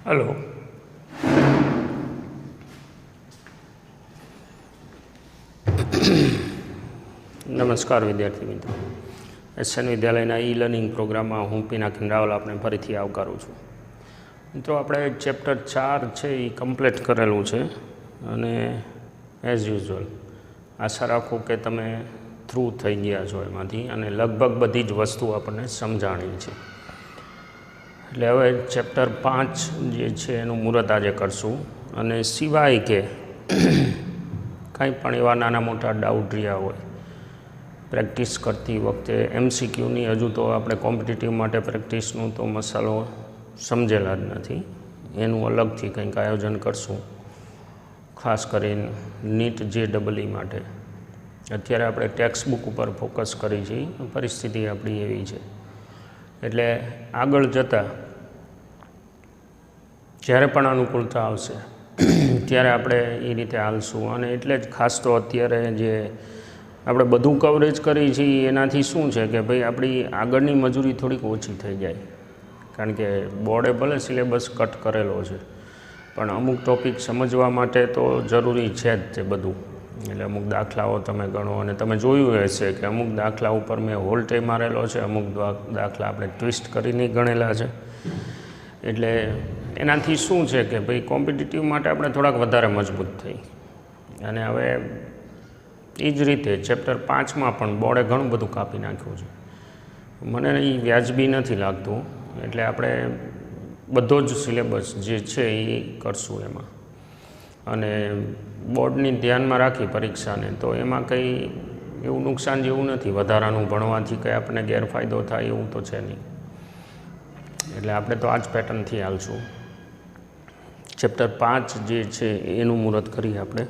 Hello. નમસ્કાર વિદ્યાર્થી મિત્રો. એસએન વિદ્યાલયના ઈ લર્નિંગ પ્રોગ્રામમાં હું પિનાકિન રાવલ આપને ફરીથી આવકારું છું. મિત્રો, આપણે ચેપ્ટર 4 છે એ કમ્પ્લીટ કરેલું છે અને એઝ યુઝ્યુઅલ આશા રાખું કે તમે થ્રુ થઈ ગયા છો એમાંથી અને લગભગ બધી જ વસ્તુ આપણને સમજાણી છે. એટલે હવે ચેપ્ટર 5 જે છે એનું મુહૂર્ત આજે કરશું. અને સિવાય કે કંઈ પણ એવા નાના મોટા ડાઉટ રહ્યા હોય પ્રેક્ટિસ કરતી વખતે MCQની હજુ તો આપણે કોમ્પિટિટિવ માટે પ્રેક્ટિસનું તો મસાલો સમજેલા જ નથી. એનું અલગથી કંઈક આયોજન કરશું, ખાસ કરીને નીટ JEE માટે. અત્યારે આપણે ટેક્સ્ટ બુક ઉપર ફોકસ કરી છીએ, પરિસ્થિતિ આપણી એવી છે. એટલે આગળ જતાં જ્યારે પણ અનુકૂળતા આવશે ત્યારે આપણે એ રીતે હાલશું. અને એટલે જ ખાસ તો અત્યારે જે આપણે બધું કવરેજ કરી છીએ એનાથી શું છે કે ભાઈ આપણી આગળની મજૂરી થોડીક ઓછી થઈ જાય. કારણ કે બોર્ડે ભલે સિલેબસ કટ કરેલો છે પણ અમુક ટૉપિક સમજવા માટે તો જરૂરી છે જ તે બધું. એટલે અમુક દાખલાઓ તમે ગણો અને તમે જોયું હશે કે અમુક દાખલા ઉપર મેં હોલ્ટે મારેલો છે, અમુક દાખલા આપણે ટ્વિસ્ટ કરીને ગણેલા છે. એટલે એનાથી શું છે કે ભાઈ કોમ્પિટિટિવ માટે આપણે થોડાક વધારે મજબૂત થઈ. અને હવે એ જ રીતે ચેપ્ટર 5માં પણ બોર્ડે ઘણું બધું કાપી નાખ્યું છે. મને એ વ્યાજબી નથી લાગતું. એટલે આપણે બધો જ સિલેબસ જે છે એ કરશું એમાં. અને બોર્ડની ધ્યાનમાં રાખી પરીક્ષાને તો એમાં કંઈ એવું નુકસાન જેવું નથી. વધારાનું ભણવાથી કંઈ આપણને ગેરફાયદો થાય એવું તો છે નહીં. એટલે આપણે તો આ જ પેટર્નથી હાલશું. ચેપ્ટર 5 જે છે એનું મુહૂર્ત કરીએ આપણે.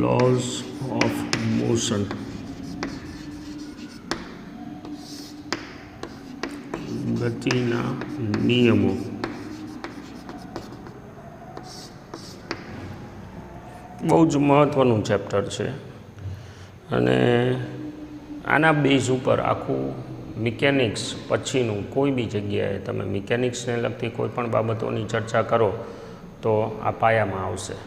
Laws of motion. ગતિના નિયમો. બહુ જ મહત્ત્વનું ચેપ્ટર છે અને આના બેઝ ઉપર આખું મિકેનિક્સ પછીનું કોઈ બી જગ્યાએ તમે મિકેનિક્સને લગતી કોઈ પણ બાબતોની ચર્ચા કરો તો આ પાયામાં આવશે.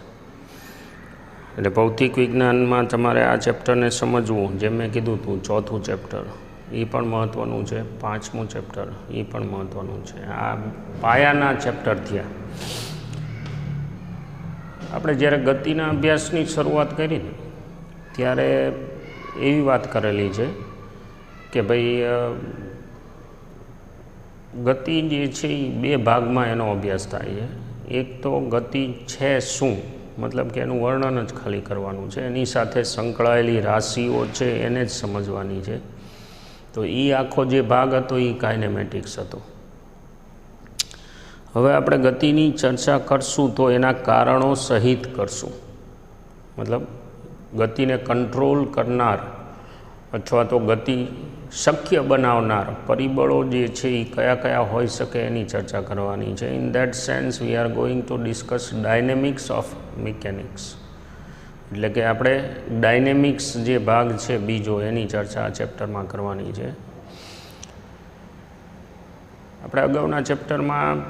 એટલે ભૌતિક વિજ્ઞાનમાં તમારે આ ચેપ્ટરને સમજવું, જેમ મેં કીધું હતું, 4થું ચેપ્ટર એ પણ મહત્ત્વનું છે, 5મું ચેપ્ટર એ પણ મહત્ત્વનું છે. આ પાયાના ચેપ્ટર થયા. આપણે જ્યારે ગતિના અભ્યાસની શરૂઆત કરી ને ત્યારે એવી વાત કરેલી છે કે ભાઈ ગતિ જે છે એ 2 ભાગમાં એનો અભ્યાસ થાય છે. એક તો ગતિ છે શું, મતલબ કે એનું વર્ણન જ ખાલી કરવાનું છે, એની સાથે સંકળાયેલી રાશિઓ છે એને જ સમજવાની છે. તો એ આખો જે ભાગ હતો એ કાઇનેમેટિક્સ હતો. હવે આપણે ગતિની ચર્ચા કરશું તો એના કારણો સહિત કરશું. મતલબ ગતિને કંટ્રોલ કરનાર અથવા તો ગતિ શક્ય બનાવનાર પરિબળો જે છે એ કયા કયા હોઈ શકે એની ચર્ચા કરવાની છે. In that sense we are going to discuss dynamics of mechanics. એટલે કે આપણે ડાયનેમિક્સ જે ભાગ છે બીજો એની ચર્ચા આ ચેપ્ટરમાં કરવાની છે. આપણે અગાઉના ચેપ્ટરમાં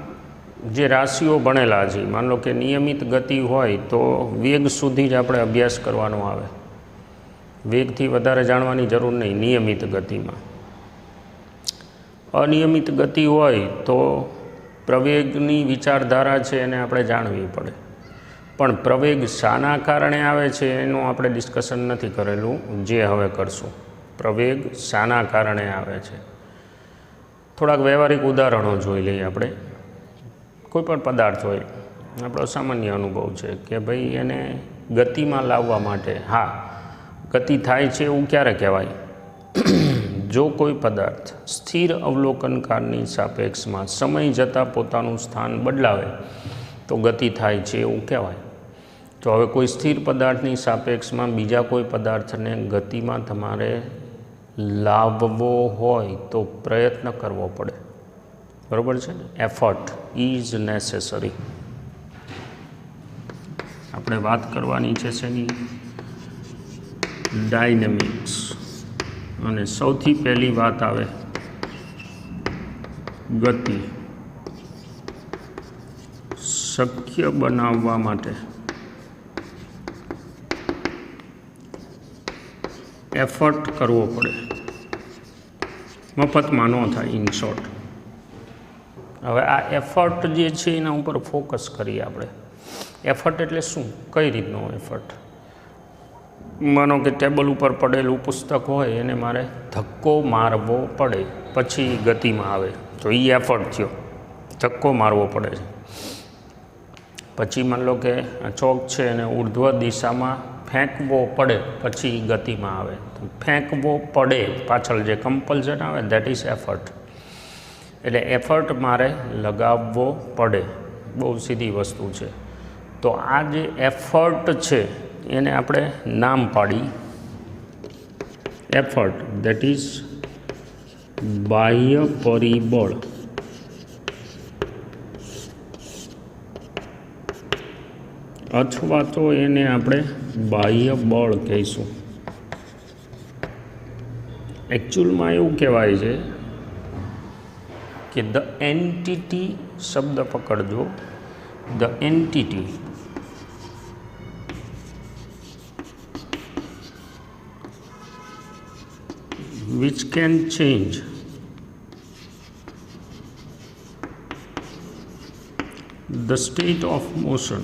જે રાશિઓ ભણેલા છે, માન લો કે નિયમિત ગતિ હોય તો વેગ સુધી જ આપણે અભ્યાસ કરવાનો આવે. વેગથી વધારે જાણવાની જરૂર નહીં નિયમિત ગતિમાં. અનિયમિત ગતિ હોય તો પ્રવેગની વિચારધારા છે એને આપણે જાણવી પડે. પણ પ્રવેગ શાના કારણે આવે છે એનું આપણે ડિસ્કશન નથી કરેલું, જે હવે કરશું. પ્રવેગ શાના કારણે આવે છે. થોડાક વ્યવહારિક ઉદાહરણો જોઈ લઈએ આપણે. કોઈ પણ પદાર્થ હોય, આપણો સામાન્ય અનુભવ છે કે ભાઈ એને ગતિમાં લાવવા માટે, હા ગતિ થાય છે એવું ક્યારે કહેવાય? જો કોઈ પદાર્થ સ્થિર અવલોકનકારની સાપેક્ષમાં સમય જતાં પોતાનું સ્થાન બદલાવે તો ગતિ થાય છે એવું કહેવાય. તો હવે કોઈ સ્થિર પદાર્થની સાપેક્ષમાં બીજા કોઈ પદાર્થને ગતિમાં તમારે લાવવો હોય તો પ્રયત્ન કરવો પડે, બરાબર છે ને? Effort is necessary. આપણે વાત કરવાની છે શેની? ડાયનેમિક્સ. અને સૌથી પહેલી વાત આવે ગતિ. શક્ય બનાવવા માટે એફર્ટ કરવો પડે, મફતમાં ન થાય, ઇન શોર્ટ. હવે આ એફર્ટ જે છે એના ઉપર ફોકસ કરીએ આપણે. એફર્ટ એટલે શું? કઈ રીતનો એફર્ટ? માનો કે ટેબલ ઉપર પડેલું પુસ્તક હોય એને મારે ધક્કો મારવો પડે પછી ગતિમાં આવે, તો એ એફર્ટ થયો, ધક્કો મારવો પડે છે. પછી માન લો કે આ ચોક છે એને ઉર્ધ્વ દિશામાં ફેંકવો પડે પછી ગતિમાં આવે. તો ફેંકવો પડે પાછળ જે કમ્પલ્ઝન આવે દેટ ઇઝ એફર્ટ. એટલે એફર્ટ મારે લગાવવો પડે, બહુ સીધી વસ્તુ છે. તો આ જે એફર્ટ છે એને આપણે નામ પાડી એફર્ટ, દેટ ઇઝ બાહ્ય પરિબળ. અથવા તો એને આપણે બાહ્ય બળ કહીશું. એકચ્યુઅલમાં એવું કહેવાય છે કે ધ એન્ટિટી, શબ્દ પકડજો, the entity which can change the state of motion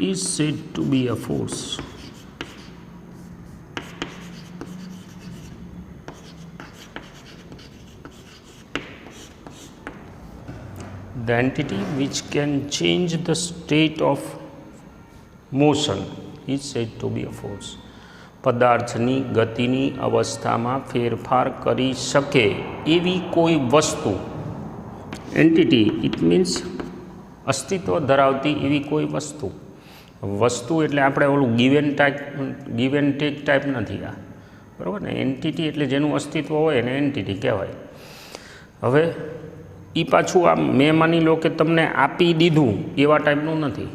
is said to be a force. The entity which can change the state of motion is said to be a force. પદાર્થની ગતિની અવસ્થામાં ફેરફાર કરી શકે એવી કોઈ વસ્તુ, એન્ટિટી ઇટ મીન્સ અસ્તિત્વ ધરાવતી એવી કોઈ વસ્તુ. વસ્તુ એટલે આપણે ઓલું ગીવ એન્ડ ટેક ટાઈપ નથી આ, બરાબર ને? એન્ટિટી એટલે જેનું અસ્તિત્વ હોય એને એન્ટિટી કહેવાય. હવે એ પાછું આ મેં માની લો કે તમને આપી દીધું એવા ટાઈપનું નથી,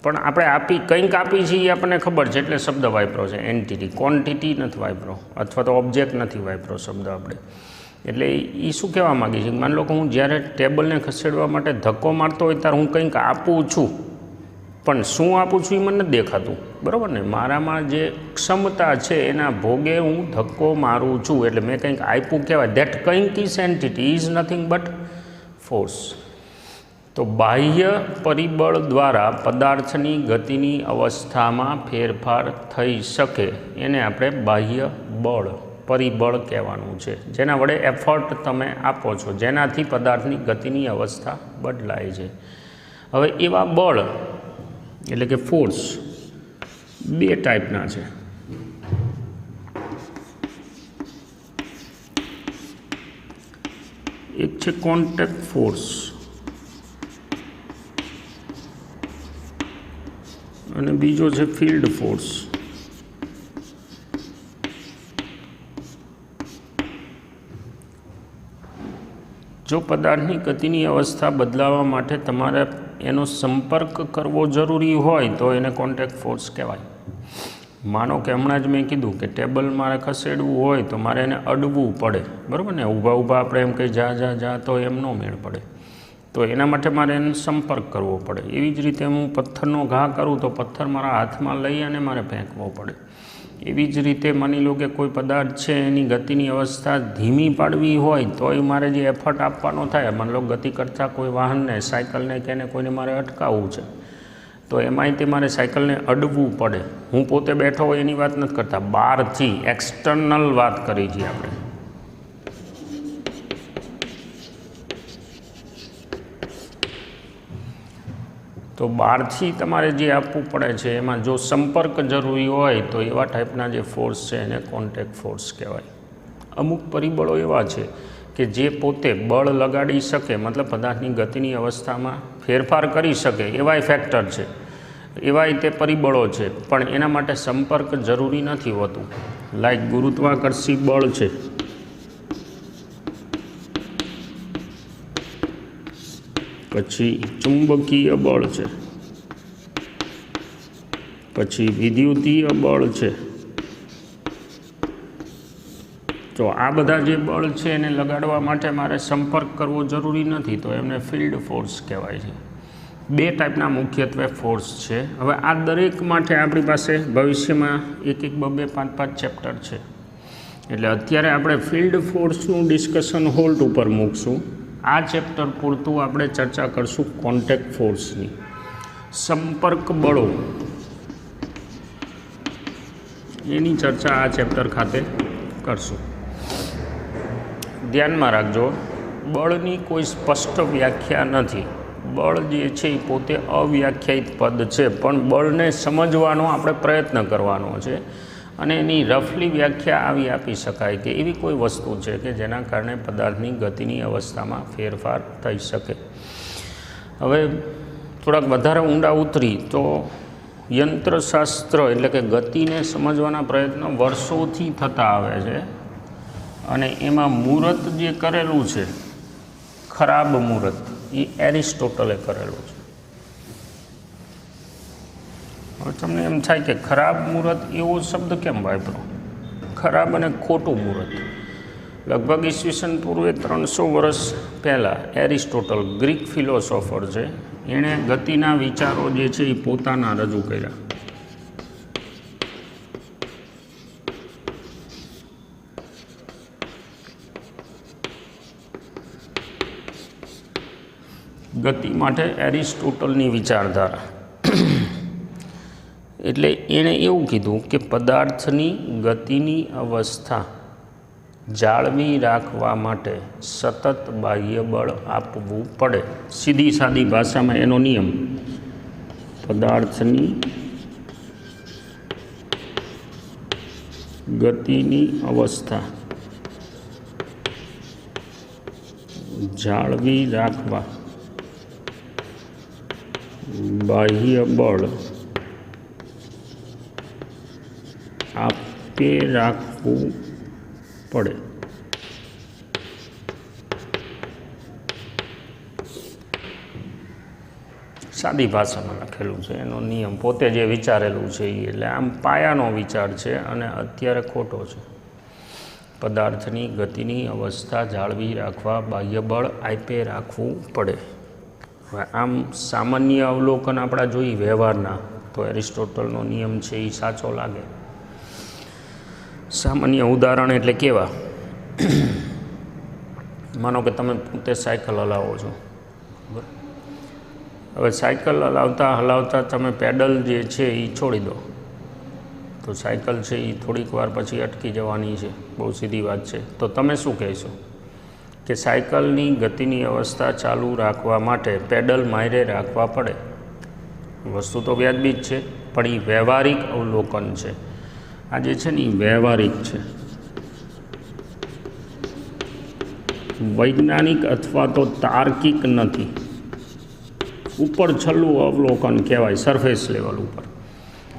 પણ આપણે કંઈક આપી છે એ આપણને ખબર છે એટલે શબ્દ વાપરો છે એન્ટિટી. ક્વોન્ટિટી નથી વાપરો, અથવા તો ઓબ્જેક્ટ નથી વાપરો શબ્દ આપણે. એટલે એ શું કહેવા માગી છે? માની લો કે હું જ્યારે ટેબલને ખસેડવા માટે ધક્કો મારતો હોય ત્યારે હું કંઈક આપું છું, પણ શું આપું છું એ મને નથી દેખાતું, બરાબર ને? મારામાં જે ક્ષમતા છે એના ભોગે હું ધક્કો મારું છું, એટલે મેં કંઈક આપ્યું કહેવાય. દેટ કંઈક is entity, is nothing but force. તો બાહ્ય પરિબળ દ્વારા પદાર્થની ગતિની અવસ્થામાં ફેરફાર થઈ શકે એને આપણે બાહ્ય બળ, પરિબળ કહેવાનું છે, જેના વડે એફર્ટ તમે આપો છો, જેનાથી પદાર્થની ગતિની અવસ્થા બદલાય છે. હવે એવા બળ એટલે કે ફોર્સ બે ટાઈપના છે. એક છે કોન્ટેક્ટ ફોર્સ અને બીજો છે ફિલ્ડ ફોર્સ. જો પદાર્થની ગતિની અવસ્થા બદલાવા માટે તમારે એનો સંપર્ક કરવો જરૂરી હોય તો એને કોન્ટેક્ટ ફોર્સ કહેવાય. માનો કે હમણાં જ મેં કીધું કે ટેબલ મારે ખસેડવું હોય તો મારે એને અડવું પડે, બરાબર ને? ઊભા ઊભા આપણે એમ કંઈ જા તો એમ ન મેળ પડે, તો એના માટે મારે એનો સંપર્ક કરવો પડે. એવી જ રીતે હું પથ્થરનો ઘા કરું તો પથ્થર મારા હાથમાં લઈ અને મારે ફેંકવો પડે. એવી જ રીતે માની લો કે કોઈ પદાર્થ છે એની ગતિની અવસ્થા ધીમી પાડવી હોય તો એ મારે જે એફર્ટ આપવાનો થાય, માની લો ગતિ કરતાં કોઈ વાહનને, સાયકલને કે એને કોઈને મારે અટકાવવું છે તો એમાંય તે મારે સાયકલને અડવું પડે. હું પોતે બેઠો હોય એની વાત નથી કરતા, બહારથી એક્સટર્નલ વાત કરી છીએ આપણે. તો તો બહારથી તમારે જે આપવું પડે છે એમાં જો સંપર્ક જરૂરી હોય તો એવા ટાઈપના જે ફોર્સ છે એને કોન્ટેક્ટ ફોર્સ કહેવાય. અમુક પરિબળો એવા છે કે જે પોતે બળ લગાડી શકે, મતલબ પદાર્થની ગતિની અવસ્થામાં ફેરફાર કરી શકે એવાય ફેક્ટર છે, એવાય તે પરિબળો છે, પણ એના માટે સંપર્ક જરૂરી નથી હોતું. લાઈક ગુરુત્વાકર્ષી બળ છે, પછી ચુંબકીય બળ છે, પછી વિદ્યુતીય બળ છે. તો આ બધા જે બળ છે એને લગાડવા માટે મારે સંપર્ક કરવો જરૂરી નથી, તો એમને ફિલ્ડ ફોર્સ કહેવાય છે. બે ટાઈપના મુખ્યત્વે ફોર્સ છે. હવે આ દરેક માટે આપણી પાસે ભવિષ્યમાં એક બે 5 ચેપ્ટર છે, એટલે અત્યારે આપણે ફિલ્ડ ફોર્સનું ડિસ્કશન હોલ્ડ ઉપર મૂકશું. આ ચેપ્ટર પૂરતું આપણે ચર્ચા કરશું કોન્ટેક્ટ ફોર્સની, સંપર્ક બળો, એની ચર્ચા આ ચેપ્ટર ખાતે કરશું. ધ્યાનમાં રાખજો, બળની કોઈ સ્પષ્ટ વ્યાખ્યા નથી. બળ જે છે એ પોતે અવ્યાખ્યાયિત પદ છે, પણ બળને સમજવાનો આપણે પ્રયત્ન કરવાનો છે, અને એની રફલી વ્યાખ્યા આવી આપી શકાય કે એવી કોઈ વસ્તુ છે કે જેના કારણે પદાર્થની ગતિની અવસ્થામાં ફેરફાર થઈ શકે. હવે થોડાક વધારે ઊંડા ઉતરી તો યંત્રશાસ્ત્ર એટલે કે ગતિને સમજવાના પ્રયત્નો વર્ષોથી થતા આવે છે, અને એમાં મુહૂર્ત જે કરેલું છે, ખરાબ મુહૂર્ત, એ એરિસ્ટોટલે કરેલું છે. હવે તમને એમ થાય કે ખરાબ મુહૂર્ત એવો શબ્દ કેમ વાપરો? ખરાબ અને ખોટું મુહૂર્ત. લગભગ ઈસવીસન પૂર્વે 300 વર્ષ પહેલાં એરિસ્ટોટલ, ગ્રીક ફિલોસોફર છે, એણે ગતિના વિચારો જે છે એ પોતાના રજૂ કર્યા. ગતિ માટે એરિસ્ટોટલની વિચારધારા. એટલે એણે એવું કીધું કે પદાર્થની ગતિની અવસ્થા જાળવી રાખવા માટે સતત બાહ્ય બળ આપવું પડે. સીધી સાદી ભાષામાં એનો નિયમ, પદાર્થની ગતિની અવસ્થા જાળવી રાખવા બાહ્ય બળ આપે રાખવું પડે. સાદી ભાષામાં લખેલું છે, એનો નિયમ પોતે જે વિચારેલું છે એ, એટલે આમ પાયાનો વિચાર છે અને અત્યારે ખોટો છે. પદાર્થની ગતિની અવસ્થા જાળવી રાખવા બાહ્ય બળ આપે રાખવું પડે. હવે આમ સામાન્ય અવલોકન આપણા જોઈએ વ્યવહારના, તો એરિસ્ટોટલનો નિયમ છે એ સાચો લાગે. સામાન્ય ઉદાહરણ એટલે કેવા? માનો કે તમે પોતે સાયકલ હલાવો છો, હવે સાયકલ હલાવતા તમે પેડલ જે છે એ છોડી દો, તો સાયકલ છે એ થોડીક વાર પછી અટકી જવાની છે. બહુ સીધી વાત છે. તો તમે શું કહેશો કે સાયકલની ગતિની અવસ્થા ચાલુ રાખવા માટે પેડલ માયરે રાખવા પડે. વસ્તુ તો વ્યાજબી જ છે, પણ એ વ્યવહારિક અવલોકન છે. આ જે છે ને એ વ્યવહારિક છે, વૈજ્ઞાનિક અથવા તો તાર્કિક નથી. ઉપર છેલ્લું અવલોકન કહેવાય, સરફેસ લેવલ ઉપર.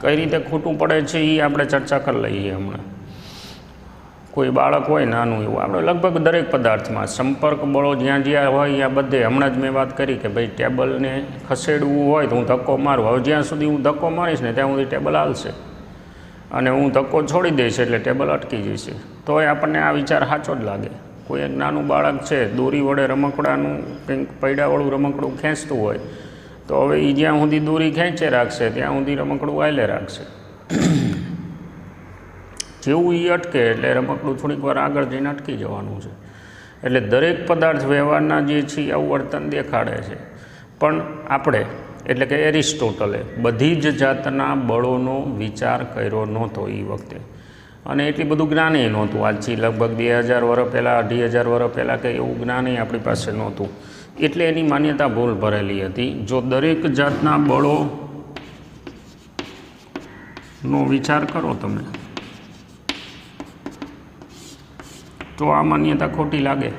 કઈ રીતે ખોટું પડે છે એ આપણે ચર્ચા કરી લઈએ હમણાં. કોઈ બાળક હોય નાનું એવું, આપણે લગભગ દરેક પદાર્થમાં સંપર્ક બળો જ્યાં જ્યાં હોય ત્યાં બધે, હમણાં જ મેં વાત કરી કે ભાઈ ટેબલને ખસેડવું હોય તો હું ધક્કો મારું. હવે જ્યાં સુધી હું ધક્કો મારીશ ને ત્યાં સુધી ટેબલ હાલશે, અને હું ધક્કો છોડી દઈશ એટલે ટેબલ અટકી જશે. તોય આપણને આ વિચાર સાચો જ લાગે. કોઈ એક નાનું બાળક છે, દોરી વડે રમકડાનું કંઈક પૈડાવાળું રમકડું ખેંચતું હોય, તો હવે એ જ્યાં સુધી દોરી ખેંચે રાખશે ત્યાં સુધી રમકડું આયલે રાખશે. જેવું એ અટકે એટલે રમકડું થોડીક વાર આગળ જઈને અટકી જવાનું છે. એટલે દરેક પદાર્થ વ્યવહારના જે છે આવું વર્તન દેખાડે છે. પણ આપણે એટલે કે એરિસ્ટોટલે બધી જ જાતના બળોનો વિચાર કર્યો નહોતો એ વખતે, અને એટલી બધું જ્ઞાન નહોતું. આજથી લગભગ 2000 વર્ષ પહેલાં, 2500 વર્ષ પહેલાં કે એવું જ્ઞાન આપણી પાસે નહોતું એટલે એની માન્યતા ભૂલ ભરેલી હતી. જો દરેક જાતના બળોનો વિચાર કરો તમે તો આ માન્યતા ખોટી લાગે.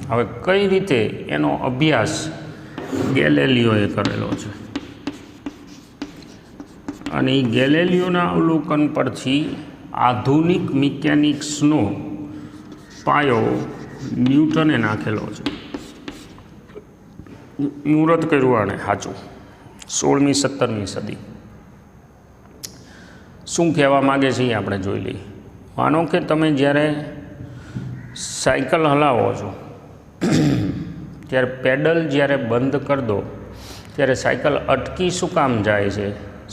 હવે કઈ રીતે એનો અભ્યાસ ગેલેલિયોએ કરેલો છે અને એ ગેલેલિયોના અવલોકન પરથી આધુનિક મિકેનિક્સનો પાયો ન્યૂટને નાખેલો છે. મુહૂર્ત કર્યું આને સાચું 16મી 17મી સદી. શું કહેવા માગે છે એ આપણે જોઈ લઈએ. માનો કે તમે જ્યારે સાયકલ હલાવો છો ત્યારે પેડલ જ્યારે બંધ કરી દો ત્યારે સાયકલ અટકી શું કામ જાય છે?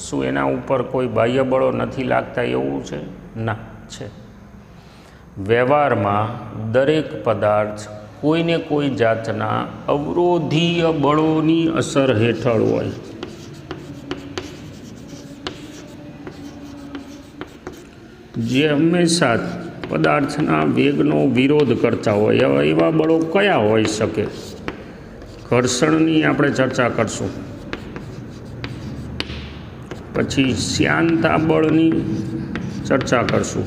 શું એના ઉપર કોઈ બાહ્ય બળો નથી લાગતા એવું છે? ના, છે. વ્યવહારમાં દરેક પદાર્થ કોઈને કોઈ જાતના અવરોધીય બળોની અસર હેઠળ હોય. જે હંમેશા પદાર્થના વેગનો વિરોધ કરતા હોય એવા બળો કયા હોઈ શકે? ઘર્ષણની આપણે ચર્ચા કરશું. પછી શ્યાનતા બળની ચર્ચા કરશું.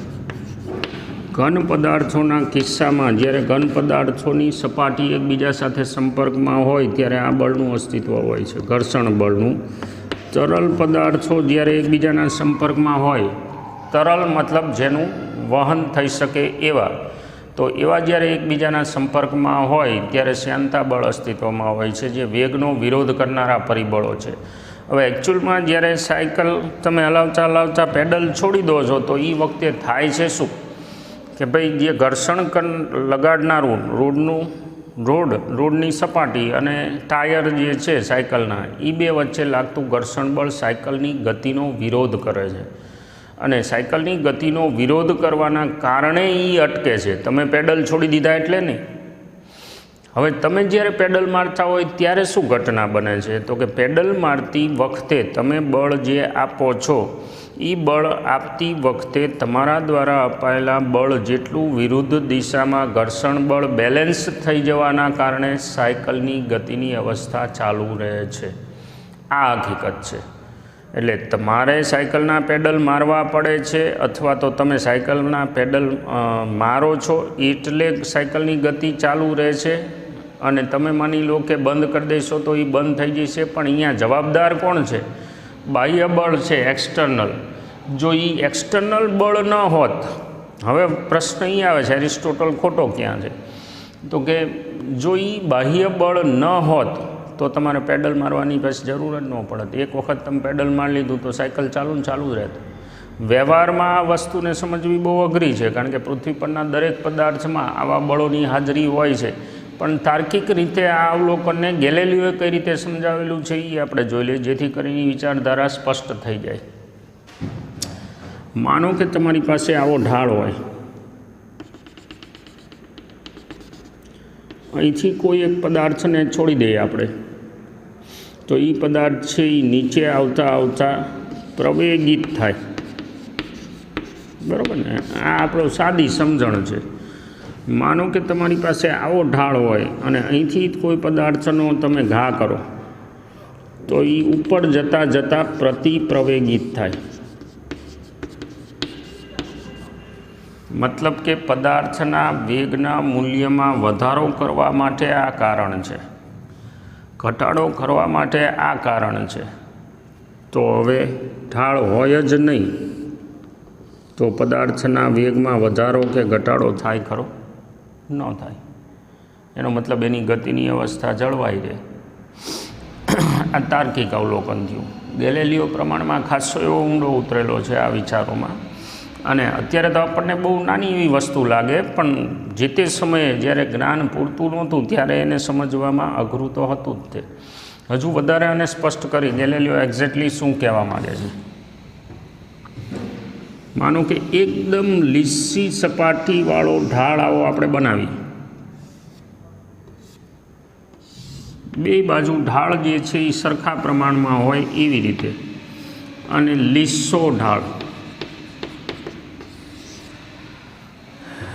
ઘન પદાર્થોના કિસ્સામાં જ્યારે ઘન પદાર્થોની સપાટી એકબીજા સાથે સંપર્કમાં હોય ત્યારે આ બળનું અસ્તિત્વ હોય છે, ઘર્ષણ બળનું. તરલ પદાર્થો જ્યારે એકબીજાના સંપર્કમાં હોય, તરલ મતલબ જેનું વહન થઈ શકે એવા, તો એવા જ્યારે એકબીજાના સંપર્કમાં હોય ત્યારે શ્યાનતા બળ અસ્તિત્વમાં હોય છે, જે વેગનો વિરોધ કરનારા પરિબળો છે. હવે એકચ્યુઅલમાં જ્યારે સાયકલ તમે હલાવતા હલાવતા પેડલ છોડી દો છો તો એ વખતે થાય છે શું કે ભાઈ જે ઘર્ષણ લગાડનારું રોડની સપાટી અને ટાયર જે છે સાયકલના, એ બે વચ્ચે લાગતું ઘર્ષણ બળ સાયકલની ગતિનો વિરોધ કરે છે. અને સાયકલની ગતિનો વિરોધ કરવાના કારણે એ અટકે છે. તમે પેડલ છોડી દીધા એટલે નહીં. હવે તમે જ્યારે પેડલ મારતા હોય ત્યારે શું ઘટના બને છે? તો કે પેડલ મારતી વખતે તમે બળ જે આપો છો એ બળ આપતી વખતે તમારા દ્વારા અપાયેલા બળ જેટલું વિરુદ્ધ દિશામાં ઘર્ષણ બળ બેલેન્સ થઈ જવાના કારણે સાયકલની ગતિની અવસ્થા ચાલુ રહે છે. આ હકીકત છે. એટલે તમારે સાયકલના પેડલ મારવા પડે છે અથવા તો તમે સાયકલના પેડલ મારો છો એટલે સાયકલની ગતિ ચાલુ રહે છે. અને તમે માની લો કે બંધ કરી દેશો તો એ બંધ થઈ જશે. પણ અહીંયા જવાબદાર કોણ છે? બાહ્ય બળ છે, એક્સટર્નલ. જો એ એક્સટર્નલ બળ ન હોત, હવે પ્રશ્ન અહીં આવે છે એરિસ્ટોટલ ખોટો ક્યાં છે? તો કે જો એ બાહ્ય બળ ન હોત તો તમારે પેડલ મારવાની પછી જરૂર જ ન પડત. એક વખત તમે પેડલ મારી લીધું તો સાયકલ ચાલુ ને ચાલુ જ રહેત. વ્યવહારમાં આ વસ્તુને સમજવી બહુ અઘરી છે, કારણ કે પૃથ્વી પરના દરેક પદાર્થમાં આવા બળોની હાજરી હોય છે. પણ તાર્કિક રીતે આ અવલોકનને ગેલેલિયોએ કઈ રીતે સમજાવેલું છે એ આપણે જોઈ લઈએ, જેથી કરીને વિચારધારા સ્પષ્ટ થઈ જાય. માનો કે તમારી પાસે આવો ઢાળ હોય, અહીંથી કોઈ એક પદાર્થને છોડી દઈએ આપણે, તો એ પદાર્થ છે એ નીચે આવતા આવતા પ્રવેગિત થાય. બરાબર ને? આ આપણો સાદી સમજણ છે. માનો કે તમારી પાસે આવો ઢાળ હોય અને અહીંથી કોઈ પદાર્થનો તમે ઘા કરો તો એ ઉપર જતાં જતાં પ્રતિપ્રવેગિત થાય. મતલબ કે પદાર્થના વેગના મૂલ્યમાં વધારો કરવા માટે આ કારણ છે, ઘટાડો કરવા માટે આ કારણ છે. તો હવે ઢાળ હોય જ નહીં તો પદાર્થના વેગમાં વધારો કે ઘટાડો થાય ખરો? ન થાય. એનો મતલબ એની ગતિની અવસ્થા જળવાઈ રહે. આ તાર્કિક અવલોકન થયું. ગેલેલિયો પ્રમાણમાં ખાસો એવો ઊંડો ઉતરેલો છે આ વિચારોમાં. અને અત્યારે તો આપણને બહુ નાની એવી વસ્તુ લાગે, પણ જે તે સમયે જ્યારે જ્ઞાન પૂરતું નહોતું ત્યારે એને સમજવામાં અઘરું તો હતું જ. તે હજુ વધારે અને સ્પષ્ટ કરી ગેલેલિયો એક્ઝેક્ટલી શું કહેવા માગે છે. માનો કે એકદમ લીસી સપાટીવાળો ઢાળ આવો આપણે બનાવી, બે બાજુ ઢાળ જે છે એ સરખા પ્રમાણમાં હોય એવી રીતે, અને લીસો ઢાળ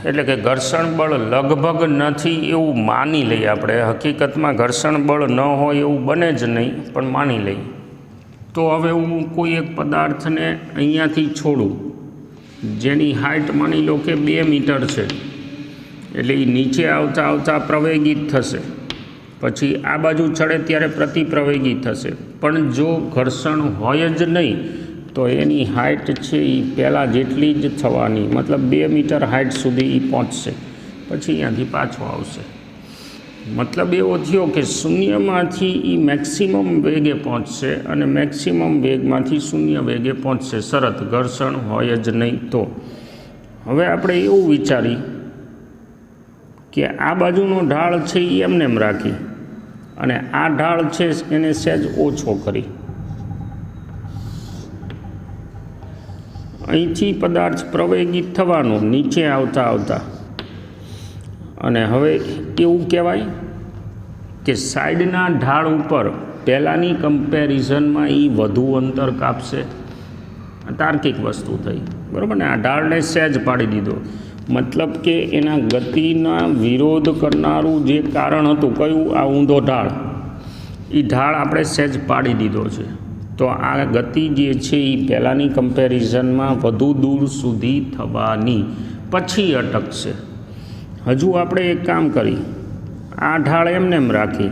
એટલે કે ઘર્ષણ બળ લગભગ નથી એવું માની લઈએ આપણે. હકીકતમાં ઘર્ષણ બળ ન હોય એવું બને જ નહીં, પણ માની લઈએ. તો હવે હું કોઈ એક પદાર્થને અહીંયાથી છોડું, જેની હાઇટ માની લો કે 2 મીટર છે, એટલે એ નીચે આવતા આવતા પ્રવેગિત થશે, પછી આ બાજુ ચડે ત્યારે પ્રતિપ્રવેગી થશે. પણ જો ઘર્ષણ હોય જ નહીં તો એની હાઇટ છે એ પહેલાં જેટલી જ થવાની, મતલબ 2 મીટર હાઇટ સુધી એ પહોંચશે, પછી અહીંયાથી પાછો આવશે. મતલબ એવો થયો કે શૂન્યમાંથી એ મેક્સિમમ વેગે પહોંચશે અને મેક્સિમમ વેગમાંથી શૂન્ય વેગે પહોંચશે, શરત ઘર્ષણ હોય જ નહીં તો. હવે આપણે એવું વિચારી કે આ બાજુનો ઢાળ છે એ એમને એમ રાખી અને આ ઢાળ છે એને સહેજ ઓછો કરી. અહીંથી પદાર્થ પ્રવેગિત થવાનો નીચે આવતા આવતા, અને હવે એવું કહેવાય કે સાઈડના ઢાળ ઉપર પહેલાંની કમ્પેરિઝનમાં એ વધુ અંતર કાપશે. તાર્કિક વસ્તુ થઈ, બરાબર ને. આ ઢાળને સહેજ પાડી દીધો, મતલબ કે એના ગતિના વિરોધ કરનારું જે કારણ હતું, કયું? આ ઊંધો ઢાળ. એ ઢાળ આપણે સહેજ પાડી દીધો છે, તો આ ગતિ જે છે એ પહેલાંની કમ્પેરિઝનમાં વધુ દૂર સુધી થવાની, પછી અટકશે. હજુ આપણે એક કામ કરી, આ ઢાળ એમને એમ રાખી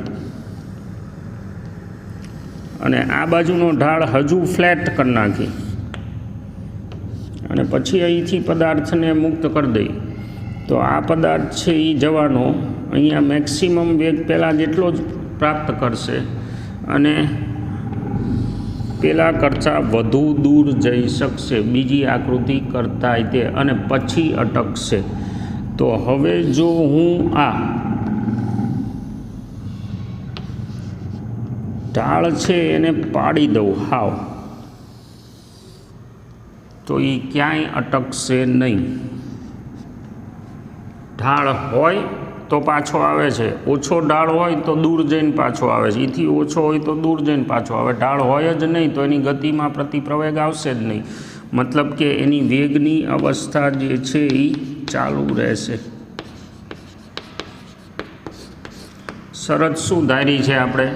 અને આ બાજુનો ઢાળ હજુ ફ્લેટ કરી નાખી અને પછી અહીંથી પદાર્થને મુક્ત કરી દઈ, તો આ પદાર્થ છે એ જવાનો અહીંયા મેક્સિમમ વેગ પહેલાં જેટલો જ પ્રાપ્ત કરશે અને પહેલાં કરતાં વધુ દૂર જઈ શકશે બીજી આકૃતિ કરતાંય તે, અને પછી અટકશે. તો હવે જો હું આ ઢાળ છે એને પાડી દઉં હાવ, તો એ ક્યાંય અટકશે નહીં. ઢાળ હોય તો પાછો આવે છે, ઓછો ઢાળ હોય તો દૂર જઈને પાછો આવે છે, એથી ઓછો હોય તો દૂર જઈને પાછો આવે. ઢાળ હોય જ નહીં તો એની ગતિમાં પ્રતિપ્રવેગ આવશે જ નહીં, મતલબ કે એની વેગની અવસ્થા જે છે એ ચાલુ રહેશે. શરત શું ધારી છે આપણે?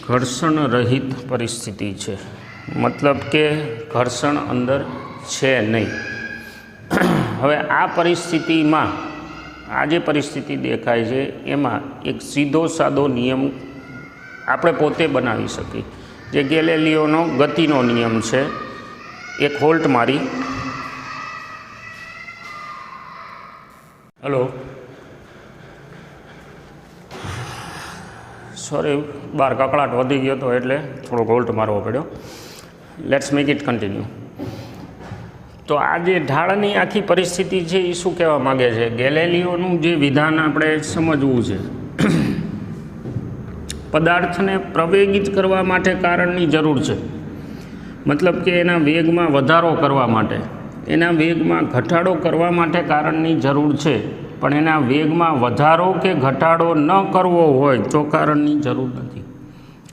ઘર્ષણ રહિત પરિસ્થિતિ છે, મતલબ કે ઘર્ષણ અંદર છે નહીં. હવે આ પરિસ્થિતિમાં આ જે પરિસ્થિતિ દેખાય છે એમાં એક સીધો સાદો નિયમ આપણે પોતે બનાવી શકીએ, જે ગેલેલિયોનો ગતિનો નિયમ છે. એક હોલ્ટ મારી, હલો, સોરી, બહાર કકળાટ વધી ગયો હતો એટલે થોડોક હોલ્ટ મારવો પડ્યો. Let's make it continue. તો આ જે ઢાળની આખી પરિસ્થિતિ છે એ શું કહેવા માગે છે? ગેલેલિયોનું જે વિધાન આપણે સમજવું છે. પદાર્થને પ્રવેગિત કરવા માટે કારણની જરૂર છે, મતલબ કે એના વેગમાં વધારો કરવા માટે, એના વેગમાં ઘટાડો કરવા માટે કારણની જરૂર છે. પણ એના વેગમાં વધારો કે ઘટાડો ન કરવો હોય તો કારણની જરૂર નથી.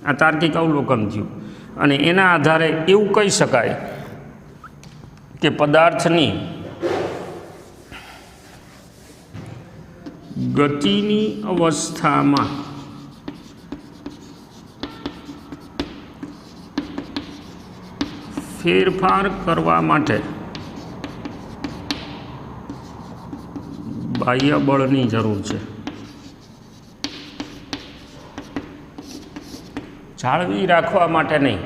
આ તાર્કિક અવલોકન થયું, અને એના આધારે એવું કહી શકાય કે પદાર્થની ગતિની અવસ્થામાં ફેરફાર કરવા માટે બાહ્ય બળની જરૂર છે. જાળવી રાખવા માટે નહીં,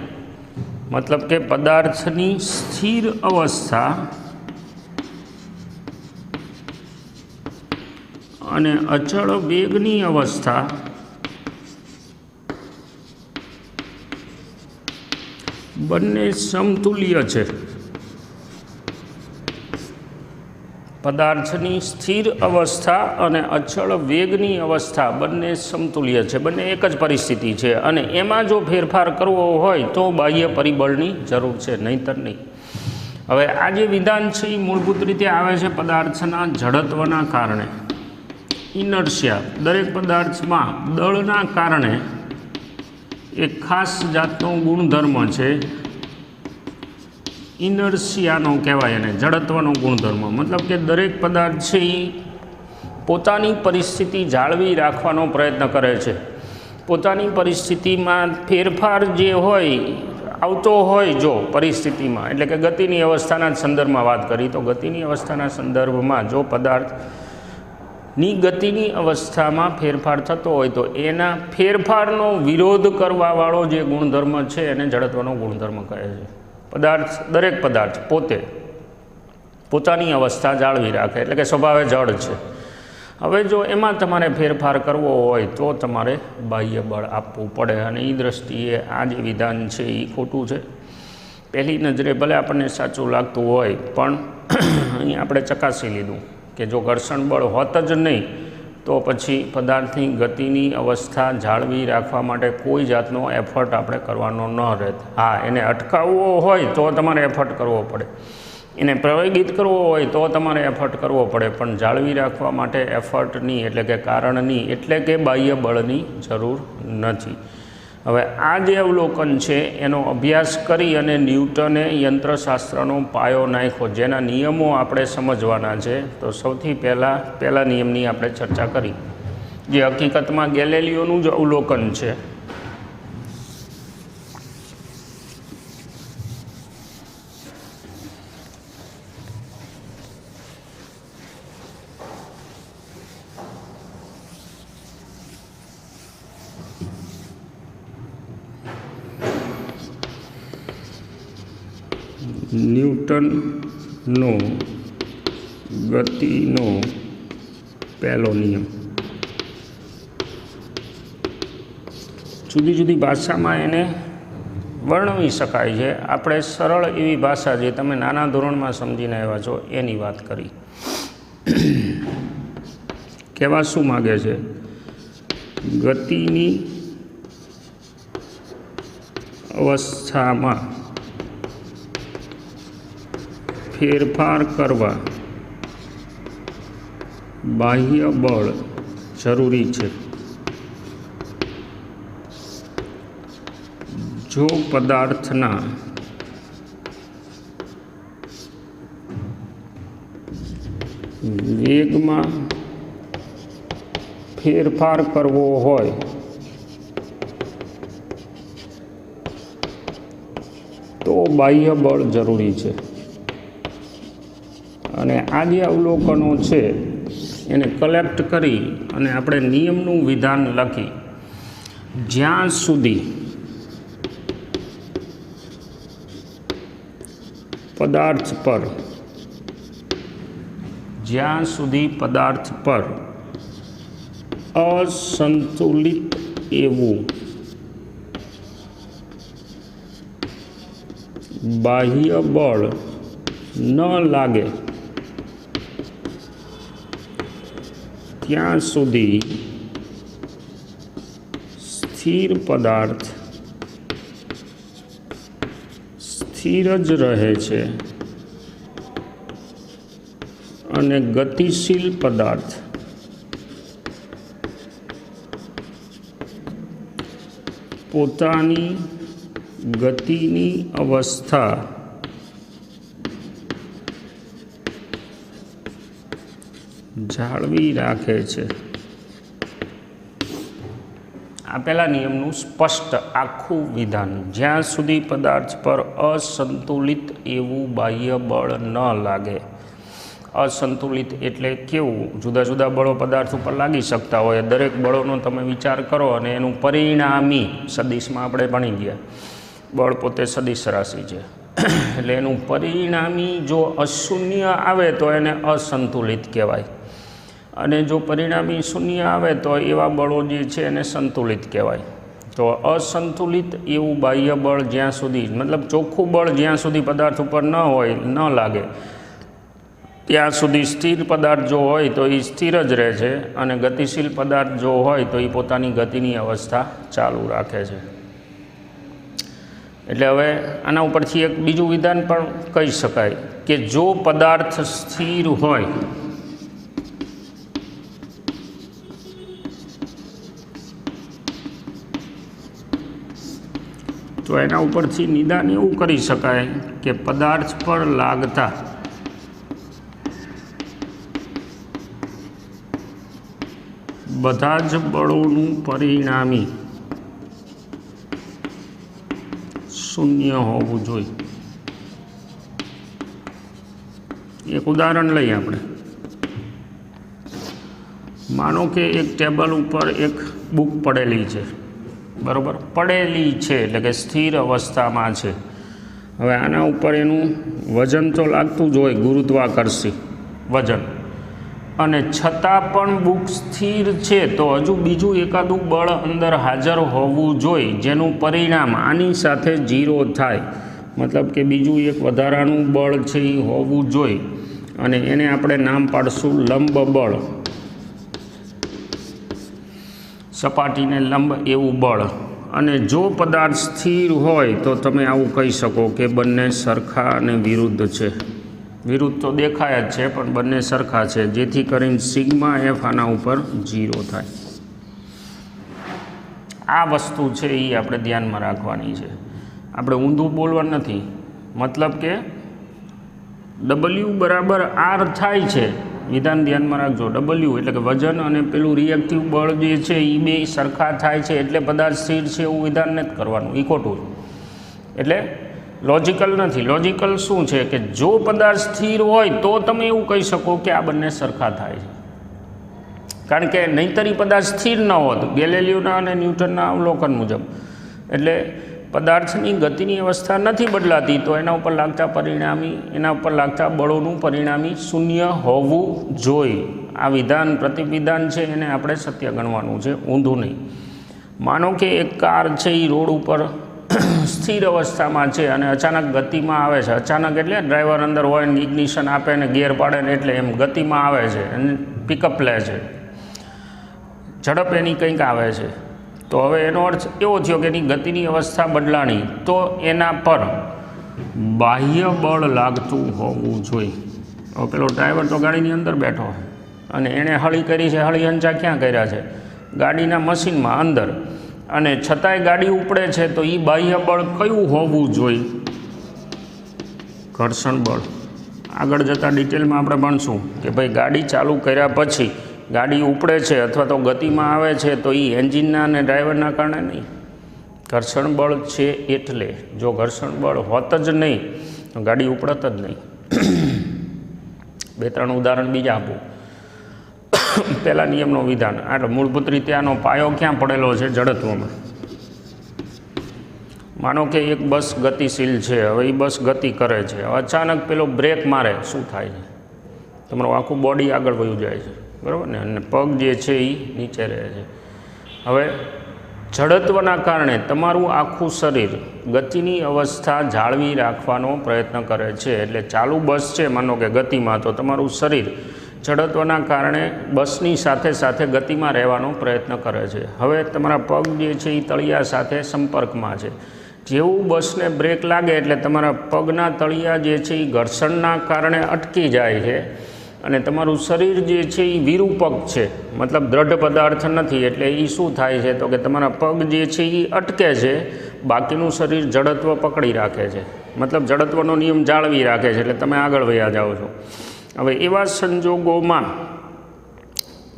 મતલબ કે પદાર્થની સ્થિર અવસ્થા અને અચળ વેગની અવસ્થા બંને સમતુલ્ય છે. પદાર્થની સ્થિર અવસ્થા અને અચળ વેગની અવસ્થા બંને સમતુલ્ય છે, બંને એક જ પરિસ્થિતિ છે, અને એમાં જો ફેરફાર કરવો હોય તો બાહ્ય પરિબળની જરૂર છે, નહીંતર નહીં. હવે આ જે વિધાન છે એ મૂળભૂત રીતે આવે છે પદાર્થના જડત્વના કારણે. ઇનર્શિયા, દરેક પદાર્થમાં દળના કારણે એક ખાસ જાતનો ગુણધર્મ છે ઇનર્શિયાનો કહેવાય એને, જડત્વનો ગુણધર્મ. મતલબ કે દરેક પદાર્થ છે એ પોતાની પરિસ્થિતિ જાળવી રાખવાનો પ્રયત્ન કરે છે. પોતાની પરિસ્થિતિમાં ફેરફાર જે હોય આવતો હોય જો પરિસ્થિતિમાં, એટલે કે ગતિની અવસ્થાના જ સંદર્ભમાં વાત કરી તો ગતિની અવસ્થાના સંદર્ભમાં જો પદાર્થની ગતિની અવસ્થામાં ફેરફાર થતો હોય તો એના ફેરફારનો વિરોધ કરવાવાળો જે ગુણધર્મ છે એને જડત્વનો ગુણધર્મ કહે છે. દરેક પદાર્થ પોતે પોતાની અવસ્થા જાળવી રાખે, એટલે કે સ્વભાવે જડ છે. હવે જો એમાં તમારે ફેરફાર કરવો હોય તો તમારે બાહ્ય બળ આપવું પડે, અને એ દ્રષ્ટિએ આ જે વિધાન છે એ ખોટું છે. પહેલી નજરે ભલે આપણને સાચું લાગતું હોય પણ અહીં આપણે ચકાસી લીધું કે જો ઘર્ષણ બળ હોત જ નહીં તો પછી પદાર્થની ગતિની અવસ્થા જાળવી રાખવા માટે કોઈ જાતનો એફર્ટ આપણે કરવાનો ન રહેત. હા, એને અટકાવવો હોય તો તમારે એફર્ટ કરવો પડે, એને પ્રવેગિત કરવો હોય તો તમારે એફર્ટ કરવો પડે, પણ જાળવી રાખવા માટે એફર્ટની એટલે કે કારણની એટલે કે બાહ્ય બળની જરૂર નથી. હવે આ જે અવલોકન છે એનો અભ્યાસ કરી અને ન્યૂટને યંત્રશાસ્ત્રનો પાયો નાખ્યો, જેના નિયમો આપણે સમજવાના છે. તો સૌથી પહેલા નિયમની આપણે ચર્ચા કરી, જે હકીકતમાં ગેલેલિયોનું જ અવલોકન છે. ન્યૂટનનો ગતિનો પહેલો નિયમ. જુદી જુદી ભાષામાં એને વર્ણવી શકાય છે. આપણે સરળ એવી ભાષા જે તમે નાના ધોરણમાં સમજીને આવ્યા છો એની વાત કરી. કહેવા શું માગે છે? ગતિની અવસ્થામાં ફેરફાર કરવા બાહ્ય બળ જરૂરી છે. જો પદાર્થના વેગમાં ફેરફાર કરવો હોય તો બાહ્ય બળ જરૂરી છે. અને આ જે અવલોકનો છે એને કલેક્ટ કરી અને આપણે નિયમનું વિધાન લખી, જ્યાં સુધી પદાર્થ પર અસંતુલિત એવું બાહ્ય બળ ન લાગે ત્યાં સુધી સ્થિર પદાર્થ સ્થિર જ રહે છે અને ગતિશીલ પદાર્થ પોતાની ગતિની અવસ્થા જાળવી રાખે છે. આપેલા નિયમનું સ્પષ્ટ આખું વિધાન, જ્યાં સુધી પદાર્થ પર અસંતુલિત એવું બાહ્ય બળ ન લાગે. અસંતુલિત એટલે કેવું? જુદા જુદા બળો પદાર્થ ઉપર લાગી શકતા હોય, દરેક બળોનો તમે વિચાર કરો અને એનું પરિણામી સદિશમાં આપણે ભણી ગયા. બળ પોતે સદિશ રાશિ છે, એટલે એનું પરિણામી જો અશૂન્ય આવે તો એને અસંતુલિત કહેવાય, અને જો પરિણામી શૂન્ય આવે તો એવા બળો જે છે એને સંતુલિત કહેવાય. તો અસંતુલિત એવું બાહ્ય બળ જ્યાં સુધી, મતલબ ચોખ્ખું બળ જ્યાં સુધી પદાર્થ ઉપર ન હોય, ન લાગે, ત્યાં સુધી સ્થિર પદાર્થ જો હોય તો એ સ્થિર જ રહે છે, અને ગતિશીલ પદાર્થ જો હોય તો એ પોતાની ગતિની અવસ્થા ચાલુ રાખે છે. એટલે હવે આના ઉપરથી એક બીજું વિધાન પણ કહી શકાય કે જો પદાર્થ સ્થિર હોય તો એના ઉપરથી નિદાન એવું કરી શકાય કે પદાર્થ પર લાગતા બધા જ બળોનું પરિણામી શૂન્ય હોવું જોઈએ. એક ઉદાહરણ લઈએ આપણે. માનો કે એક ટેબલ ઉપર એક બુક પડેલી છે, બરાબર? પડેલી છે એટલે કે સ્થિર અવસ્થામાં છે. હવે આના ઉપર એનું વજન તો લાગતું જ હોય, ગુરુત્વાકર્ષી વજન, અને છતાં પણ બુક સ્થિર છે તો હજુ બીજું એકાદું બળ અંદર હાજર હોવું જોઈએ જેનું પરિણામ આની સાથે 0 થાય. મતલબ કે બીજું એક વધારાનું બળ છે એ હોવું જોઈએ, અને એને આપણે નામ પાડશું લંબ બળ. સપાટીને લંબ એવું બળ. અને જો પદાર્થ સ્થિર હોય તો તમે આવું કહી શકો કે બંને સરખા અને વિરુદ્ધ છે. વિરુદ્ધ તો દેખાય જ છે પણ બંને સરખા છે, જેથી કરીને સિગ્મા એફ આના ઉપર 0 થાય. આ વસ્તુ છે એ આપણે ધ્યાનમાં રાખવાની છે. આપણે ઊંધું બોલવા નથી. મતલબ કે W બરાબર R થાય છે, વિધાન ધ્યાનમાં રાખજો. W એટલે કે વજન અને પેલું રિએક્ટિવ બળ જે છે એ બે સરખા થાય છે એટલે પદાર્થ સ્થિર છે એવું વિધાન નથી કરવાનું, એ ખોટું. એટલે લોજિકલ નથી. લોજિકલ શું છે કે જો પદાર્થ સ્થિર હોય તો તમે એવું કહી શકો કે આ બંને સરખા થાય છે, કારણ કે નહીંતરી પદાર્થ સ્થિર ન હોત ગેલેલિયોના અને ન્યૂટનના અવલોકન મુજબ. એટલે પદાર્થની ગતિની અવસ્થા નથી બદલાતી તો એના ઉપર લાગતા બળોનું પરિણામી શૂન્ય હોવું જોઈએ. આ વિધાન પ્રતિવિધાન છે એને આપણે સત્ય ગણવાનું છે, ઊંધું નહીં. માનો કે એક કાર છે એ રોડ ઉપર સ્થિર અવસ્થામાં છે અને અચાનક ગતિમાં આવે છે. અચાનક એટલે ડ્રાઈવર અંદર હોય ને ઇગ્નિશન આપે ને ગિયર પાડે ને એટલે એમ ગતિમાં આવે છે અને પિકઅપ લે છે, ઝડપ એની કંઈક આવે છે. તો હવે એનો અર્થ એવો થયો કે એની ગતિની અવસ્થા બદલાણી, તો એના પર બાહ્ય બળ લાગતું હોવું જોઈએ. હવે પેલો ડ્રાઈવર તો ગાડીની અંદર બેઠો અને એણે હળી કરી છે, હળી હંચા ક્યાં કર્યા છે? ગાડીના મશીનમાં અંદર, અને છતાંય ગાડી ઉપડે છે તો એ બાહ્ય બળ કયું હોવું જોઈએ? ઘર્ષણ બળ. આગળ જતાં ડિટેલમાં આપણે ભણશું કે ભાઈ ગાડી ચાલુ કર્યા પછી ગાડી ઉપડે છે અથવા તો ગતિમાં આવે છે તો એ એન્જિનના અને ડ્રાઈવરના કારણે નહીં, ઘર્ષણ બળ છે એટલે. જો ઘર્ષણ બળ હોત જ નહીં તો ગાડી ઉપડત જ નહીં. 2-3 ઉદાહરણ બીજા આપું. પહેલા નિયમનો વિધાન. એટલે મૂળભૂત રીતે આનો પાયો ક્યાં પડેલો છે? જડત્વમાં. માનો કે એક બસ ગતિશીલ છે. હવે એ બસ ગતિ કરે છે, અચાનક પેલો બ્રેક મારે, શું થાય છે? તમારું આખું બોડી આગળ વયું જાય છે, બરાબર ને? અને પગ જે છે એ નીચે રહે છે. હવે જડત્વના કારણે તમારું આખું શરીર ગતિની અવસ્થા જાળવી રાખવાનો પ્રયત્ન કરે છે. એટલે ચાલુ બસ છે માનો કે ગતિમાં, તો તમારું શરીર જડત્વના કારણે બસની સાથે સાથે ગતિમાં રહેવાનો પ્રયત્ન કરે છે. હવે તમારા પગ જે છે એ તળિયા સાથે સંપર્કમાં છે. જેવું બસને બ્રેક લાગે એટલે તમારા પગના તળિયા જે છે એ ઘર્ષણના કારણે અટકી જાય છે, અને તમારું શરીર જે છે એ વિરૂપક છે, મતલબ દ્રઢ પદાર્થ નથી. એટલે એ શું થાય છે તો કે તમારા પગ જે છે એ અટકે છે, બાકીનું શરીર જડત્વ પકડી રાખે છે, મતલબ જડત્વનો નિયમ જાળવી રાખે છે, એટલે તમે આગળ વયા જાઓ છો. હવે એવા સંજોગોમાં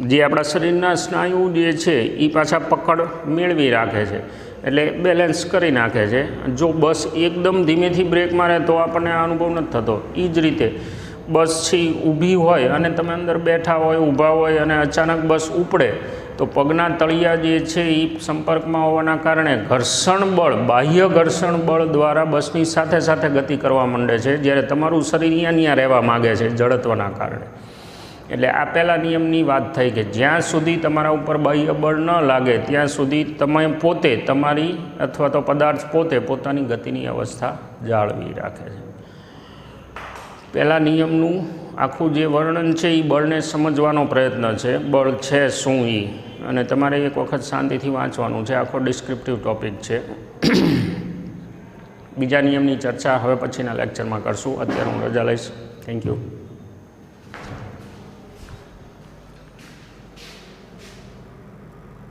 જે આપણા શરીરના સ્નાયુ જે છે એ પાછા પકડ મેળવી રાખે છે, એટલે બેલેન્સ કરી નાખે છે. જો બસ એકદમ ધીમેથી બ્રેક મારે તો આપણને આ અનુભવ નથી થતો. એ જ રીતે બસ છે ઊભી હોય અને તમે અંદર બેઠા હોય, ઊભા હોય, અને અચાનક બસ ઉપડે તો પગના તળિયા જે છે એ સંપર્કમાં હોવાના કારણે ઘર્ષણ બળ, બાહ્ય ઘર્ષણ બળ દ્વારા બસની સાથે સાથે ગતિ કરવા માંડે છે, જ્યારે તમારું શરીર અહીંયા રહેવા માગે છે જડત્વના કારણે. એટલે આ પહેલા નિયમની વાત થઈ કે જ્યાં સુધી તમારા ઉપર બાહ્ય બળ ન લાગે ત્યાં સુધી તમે પોતે તમારી અથવા તો પદાર્થ પોતે પોતાની ગતિની અવસ્થા જાળવી રાખે છે. પહેલા નિયમનું આખું જે વર્ણન છે એ બળને સમજવાનો પ્રયત્ન છે. બળ છે શું એ, અને તમારે એક વખત શાંતિથી વાંચવાનું છે. આખો ડિસ્ક્રિપ્ટિવ ટૉપિક છે. બીજા નિયમની ચર્ચા હવે પછીના લેક્ચરમાં કરશું. અત્યારે હું રજા લઈશ. Thank you.